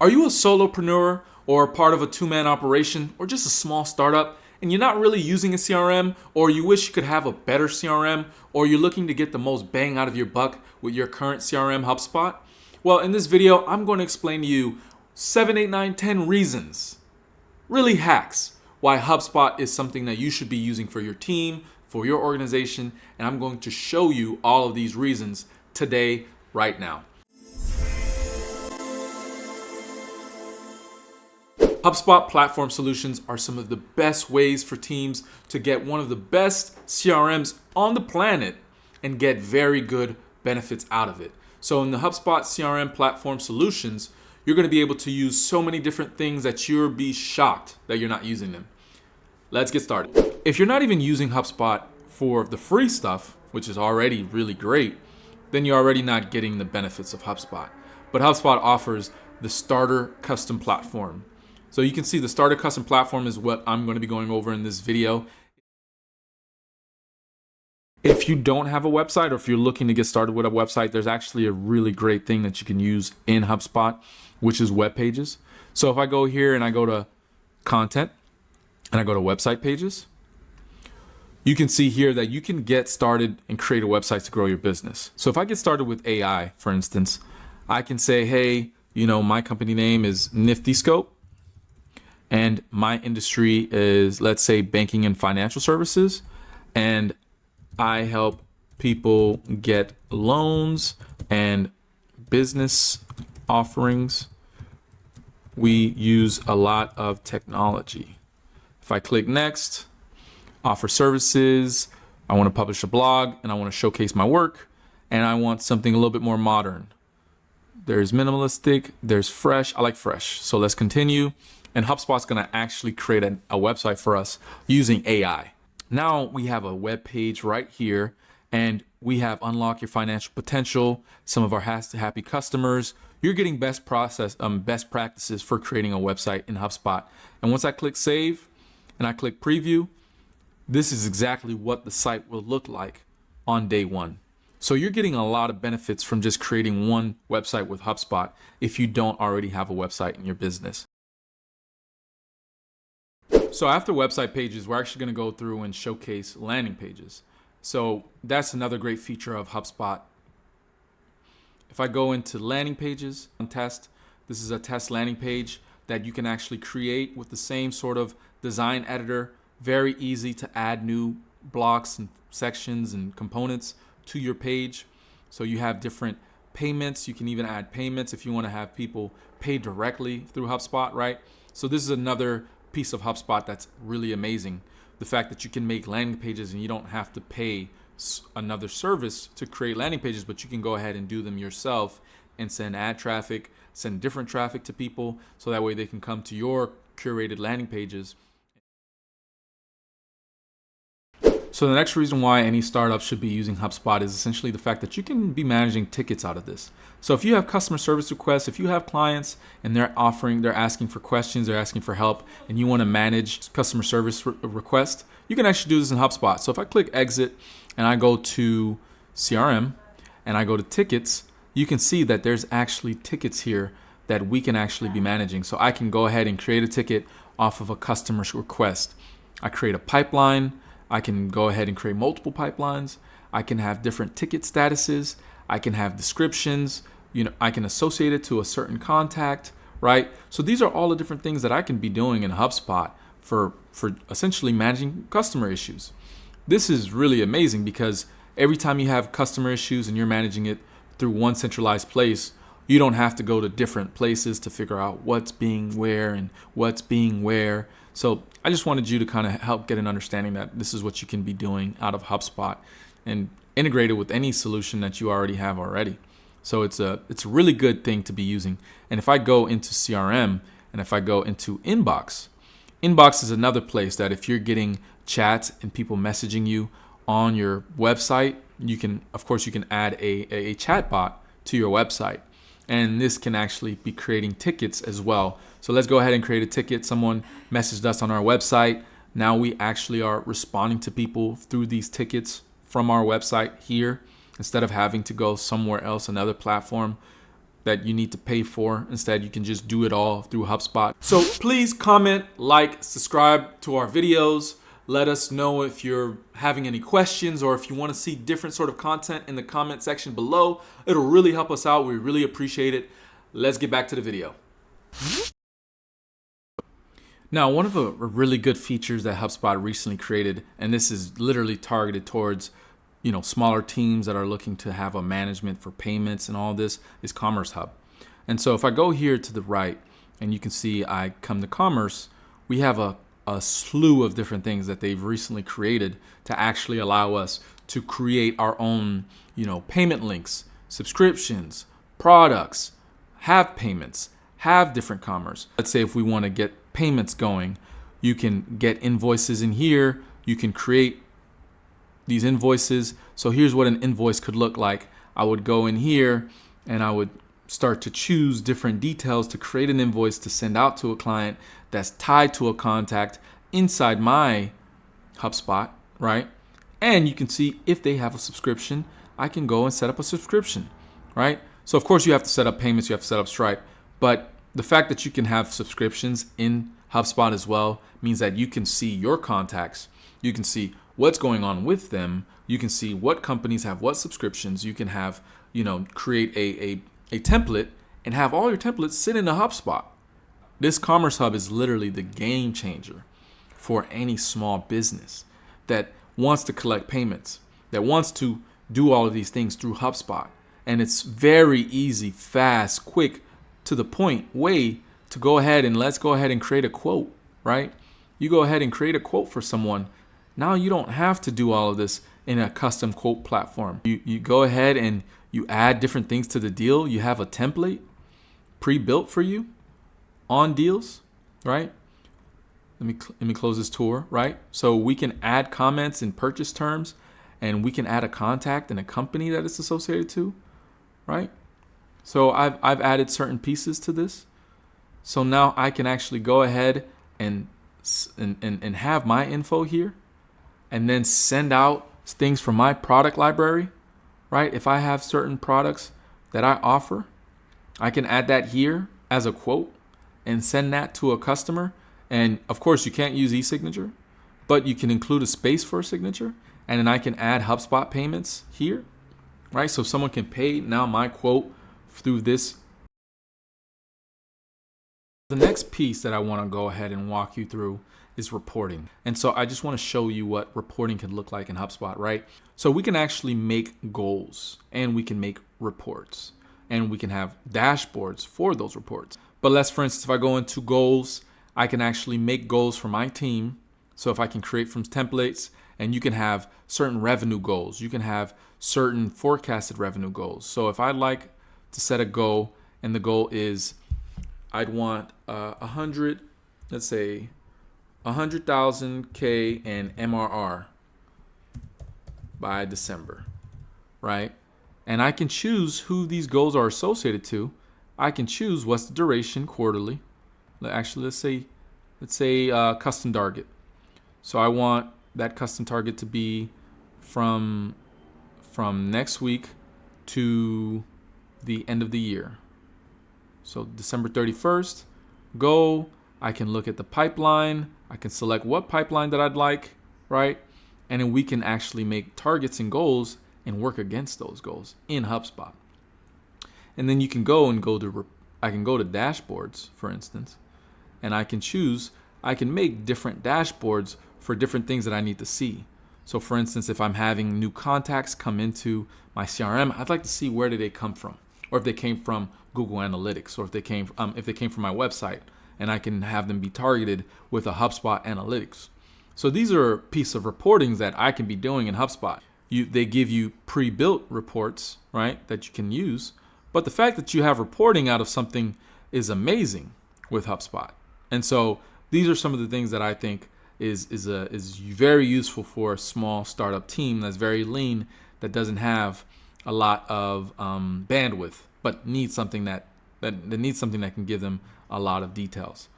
Are you a solopreneur or part of a two-man operation or just a small startup and you're not really using a CRM, or you wish you could have a better CRM, or you're looking to get the most bang out of your buck with your current CRM HubSpot? Well, in this video, I'm going to explain to you 7, 8, 9, 10 reasons, really hacks, why HubSpot is something that you should be using for your team, for your organization, and I'm going to show you all of these reasons today, right now. HubSpot platform solutions are some of the best ways for teams to get one of the best CRMs on the planet and get very good benefits out of it. So in the HubSpot CRM platform solutions, you're going to be able to use so many different things that you'll be shocked that you're not using them. Let's get started. If you're not even using HubSpot for the free stuff, which is already really great, then you're already not getting the benefits of HubSpot. But HubSpot offers the starter custom platform. So you can see the starter custom platform is what I'm going to be going over in this video. If you don't have a website, or if you're looking to get started with a website, there's actually a really great thing that you can use in HubSpot, which is web pages. So if I go here and I go to content and I go to website pages, you can see here that you can get started and create a website to grow your business. So if I get started with AI, for instance, I can say, hey, my company name is Nifty Scope. And my industry is, let's say, banking and financial services. And I help people get loans and business offerings. We use a lot of technology. If I click next, offer services, I want to publish a blog and I want to showcase my work, and I want something a little bit more modern. There's minimalistic, there's fresh. I like fresh. So let's continue. And HubSpot's going to actually create a website for us using AI. Now we have a web page right here, and we have unlock your financial potential, some of our happy customers. You're getting best practices for creating a website in HubSpot. And once I click save and I click preview, this is exactly what the site will look like on day one. So you're getting a lot of benefits from just creating one website with HubSpot if you don't already have a website in your business. So after website pages, we're actually going to go through and showcase landing pages. So that's another great feature of HubSpot. If I go into landing pages and test, this is a test landing page that you can actually create with the same sort of design editor. Very easy to add new blocks and sections and components to your page. So you have different payments. You can even add payments if you want to have people pay directly through HubSpot, right? So this is another piece of HubSpot that's really amazing. The fact that you can make landing pages and you don't have to pay another service to create landing pages, but you can go ahead and do them yourself and send ad traffic, send different traffic to people, so that way they can come to your curated landing pages. So the next reason why any startup should be using HubSpot is essentially the fact that you can be managing tickets out of this. So if you have customer service requests, if you have clients and they're asking for questions, they're asking for help, and you want to manage customer service requests, you can actually do this in HubSpot. So if I click exit and I go to CRM and I go to tickets, you can see that there's actually tickets here that we can actually be managing. So I can go ahead and create a ticket off of a customer's request. I create a pipeline. I can go ahead and create multiple pipelines. I can have different ticket statuses. I can have descriptions. I can associate it to a certain contact, right? So these are all the different things that I can be doing in HubSpot for essentially managing customer issues. This is really amazing because every time you have customer issues and you're managing it through one centralized place, you don't have to go to different places to figure out what's being where and what's being where. So I just wanted you to kind of help get an understanding that this is what you can be doing out of HubSpot and integrate it with any solution that you already have already. So it's a really good thing to be using. And if I go into CRM and if I go into Inbox is another place that if you're getting chats and people messaging you on your website, you can add a chat bot to your website. And this can actually be creating tickets as well. So let's go ahead and create a ticket. Someone messaged us on our website. Now we actually are responding to people through these tickets from our website here instead of having to go somewhere else, another platform. that you need to pay for. Instead, you can just do it all through HubSpot. So please comment, like, subscribe to our videos. Let us know if you're having any questions or if you want to see different sort of content in the comment section below. It'll really help us out. We really appreciate it. Let's get back to the video. Now, one of the really good features that HubSpot recently created, and this is literally targeted towards smaller teams that are looking to have a management for payments and all this, is Commerce Hub. And so if I go here to the right and you can see I come to Commerce, we have a slew of different things that they've recently created to actually allow us to create our own, payment links, subscriptions, products, have payments, have different commerce. Let's say if we want to get payments going, you can get invoices in here. You can create these invoices. So here's what an invoice could look like. I would go in here and I would start to choose different details to create an invoice to send out to a client that's tied to a contact inside my HubSpot, right? And you can see if they have a subscription, I can go and set up a subscription, right? So of course you have to set up payments, you have to set up Stripe, but the fact that you can have subscriptions in HubSpot as well means that you can see your contacts, you can see what's going on with them, you can see what companies have what subscriptions, you can have, create a template and have all your templates sit in a HubSpot. This Commerce Hub is literally the game changer for any small business that wants to collect payments, that wants to do all of these things through HubSpot. And it's very easy, fast, quick, to the point way to go ahead and let's go ahead and create a quote, right? You go ahead and create a quote for someone. Now you don't have to do all of this in a custom quote platform. You go ahead and you add different things to the deal. You have a template pre-built for you on deals, right? Let me close this tour, right? So we can add comments in purchase terms, and we can add a contact and a company that it's associated to, right? So I've added certain pieces to this. So now I can actually go ahead and have my info here, and then send out things from my product library, right? If I have certain products that I offer, I can add that here as a quote and send that to a customer. And of course you can't use e-signature, but you can include a space for a signature, and then I can add HubSpot payments here, right? So someone can pay now my quote through this. The next piece that I want to go ahead and walk you through is reporting. And so I just want to show you what reporting can look like in HubSpot, right? So we can actually make goals, and we can make reports, and we can have dashboards for those reports. But for instance, if I go into goals, I can actually make goals for my team. So if I can create from templates, and you can have certain revenue goals, you can have certain forecasted revenue goals. So if I'd like to set a goal, and the goal is I'd want 100, let's say 100,000 K in MRR by December, right? And I can choose who these goals are associated to. I can choose what's the duration quarterly. Actually, let's say custom target. So I want that custom target to be from next week to the end of the year. So December 31st, go. I can look at the pipeline. I can select what pipeline that I'd like, right? And then we can actually make targets and goals and work against those goals in HubSpot. And then you can I can go to dashboards, for instance, and I can make different dashboards for different things that I need to see. So for instance, if I'm having new contacts come into my CRM, I'd like to see where did they come from, or if they came from Google Analytics, or if they came from my website, and I can have them be targeted with a HubSpot Analytics. So these are a piece of reportings that I can be doing in HubSpot. They give you pre-built reports, right, that you can use. But the fact that you have reporting out of something is amazing with HubSpot. And so these are some of the things that I think is very useful for a small startup team that's very lean, that doesn't have a lot of bandwidth, but needs something that can give them a lot of details.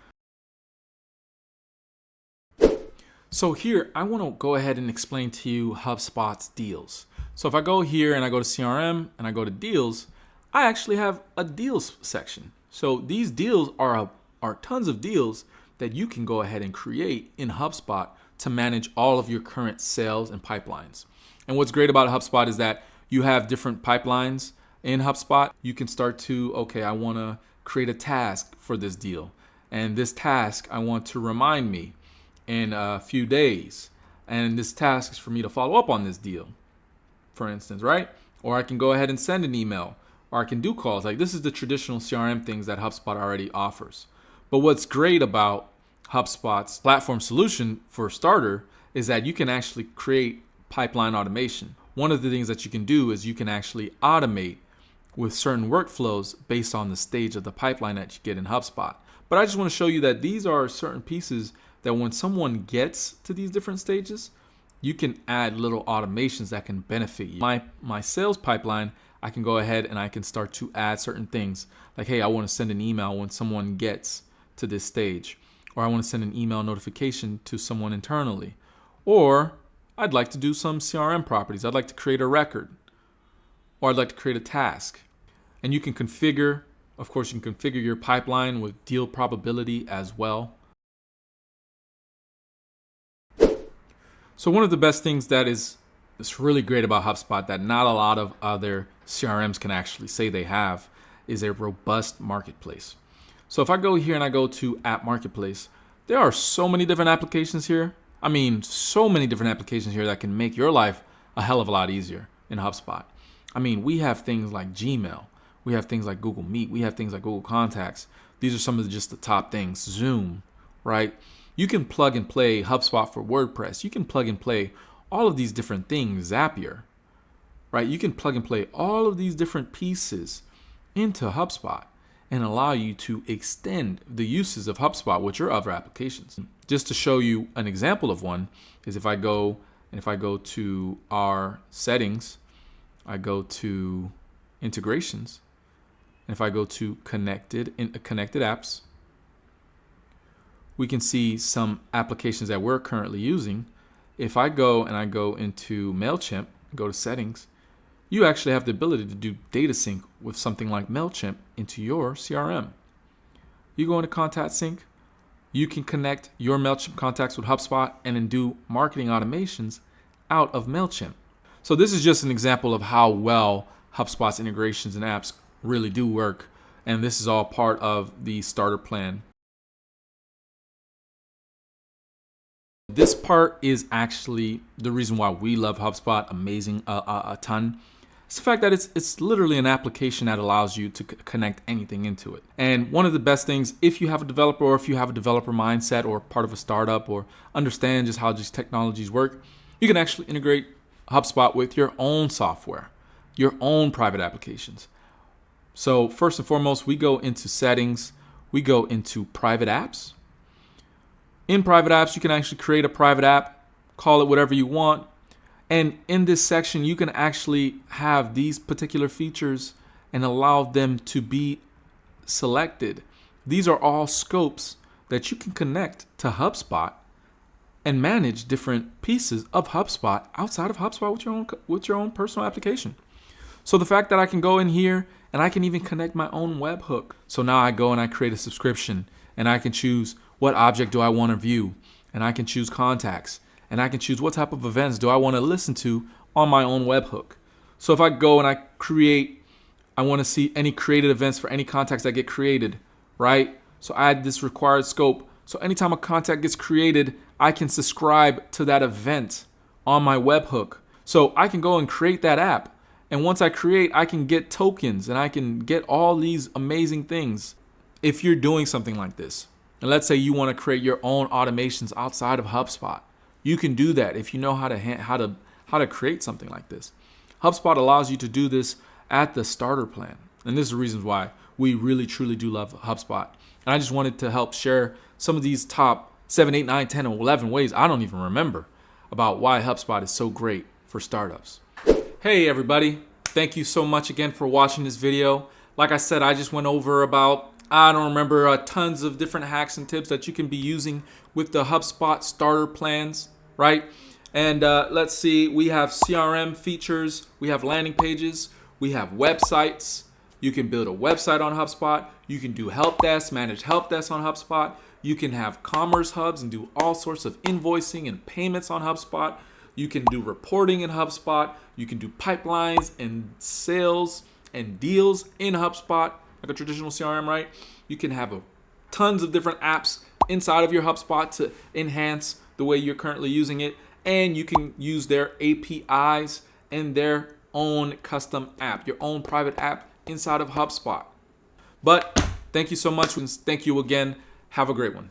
So here, I want to go ahead and explain to you HubSpot's deals. So if I go here and I go to CRM and I go to deals, I actually have a deals section. So these deals are tons of deals that you can go ahead and create in HubSpot to manage all of your current sales and pipelines. And what's great about HubSpot is that you have different pipelines in HubSpot. You can start to, okay, I want to create a task for this deal. And this task, I want to remind me in a few days. And this task is for me to follow up on this deal, for instance, right? Or I can go ahead and send an email, or I can do calls. Like, this is the traditional CRM things that HubSpot already offers. But what's great about HubSpot's platform solution for Starter is that you can actually create pipeline automation. One of the things that you can do is you can actually automate with certain workflows based on the stage of the pipeline that you get in HubSpot. But I just want to show you that these are certain pieces that when someone gets to these different stages, you can add little automations that can benefit you. My sales pipeline, I can go ahead and I can start to add certain things like, hey, I want to send an email when someone gets to this stage, or I want to send an email notification to someone internally, or I'd like to do some CRM properties. I'd like to create a record, or I'd like to create a task. And you can configure, of course, you can configure your pipeline with deal probability as well. So one of the best things that is really great about HubSpot that not a lot of other CRMs can actually say they have is a robust marketplace. So if I go here and I go to App Marketplace, there are so many different applications here. I mean, so many different applications here that can make your life a hell of a lot easier in HubSpot. I mean, we have things like Gmail. We have things like Google Meet. We have things like Google Contacts. These are some of just the top things. Zoom, right? You can plug and play HubSpot for WordPress. You can plug and play all of these different things, Zapier, right? You can plug and play all of these different pieces into HubSpot and allow you to extend the uses of HubSpot with your other applications. Just to show you an example of one is if I go to our settings, I go to integrations, and if I go to connected apps, we can see some applications that we're currently using. If I go into MailChimp, go to settings, you actually have the ability to do data sync with something like MailChimp into your CRM. You go into contact sync, you can connect your MailChimp contacts with HubSpot and then do marketing automations out of MailChimp. So this is just an example of how well HubSpot's integrations and apps really do work. And this is all part of the starter plan. This part is actually the reason why we love HubSpot a ton. It's the fact that it's literally an application that allows you to connect anything into it. And one of the best things, if you have a developer or if you have a developer mindset or part of a startup or understand just how these technologies work, you can actually integrate HubSpot with your own software, your own private applications. So first and foremost, we go into settings, we go into private apps. In private apps, you can actually create a private app, call it whatever you want. And in this section, you can actually have these particular features and allow them to be selected. These are all scopes that you can connect to HubSpot and manage different pieces of HubSpot outside of HubSpot with your own personal application. So the fact that I can go in here and I can even connect my own webhook. So now I go and I create a subscription and I can choose what object do I want to view, and I can choose contacts, and I can choose what type of events do I want to listen to on my own webhook. So if I go and I want to see any created events for any contacts that get created, right? So I add this required scope. So anytime a contact gets created, I can subscribe to that event on my webhook. So I can go and create that app. And once I create, I can get tokens and I can get all these amazing things. If you're doing something like this, and let's say you want to create your own automations outside of HubSpot, you can do that if you know how to create something like this. HubSpot allows you to do this at the starter plan. And this is the reasons why we really, truly do love HubSpot. And I just wanted to help share some of these top 7, 8, 9, 10, and 11 ways, I don't even remember, about why HubSpot is so great for startups. Hey everybody, thank you so much again for watching this video. Like I said, I just went over about, I don't remember, tons of different hacks and tips that you can be using with the HubSpot starter plans, right? And let's see, we have CRM features, we have landing pages, we have websites, You can build a website on HubSpot. You can do help desk, manage help desk on HubSpot. You can have commerce hubs and do all sorts of invoicing and payments on HubSpot. You can do reporting in HubSpot. You can do pipelines and sales and deals in HubSpot, like a traditional CRM, right? You can have tons of different apps inside of your HubSpot to enhance the way you're currently using it. And you can use their APIs and their own custom app, your own private app inside of HubSpot. But thank you so much. Thank you again. Have a great one.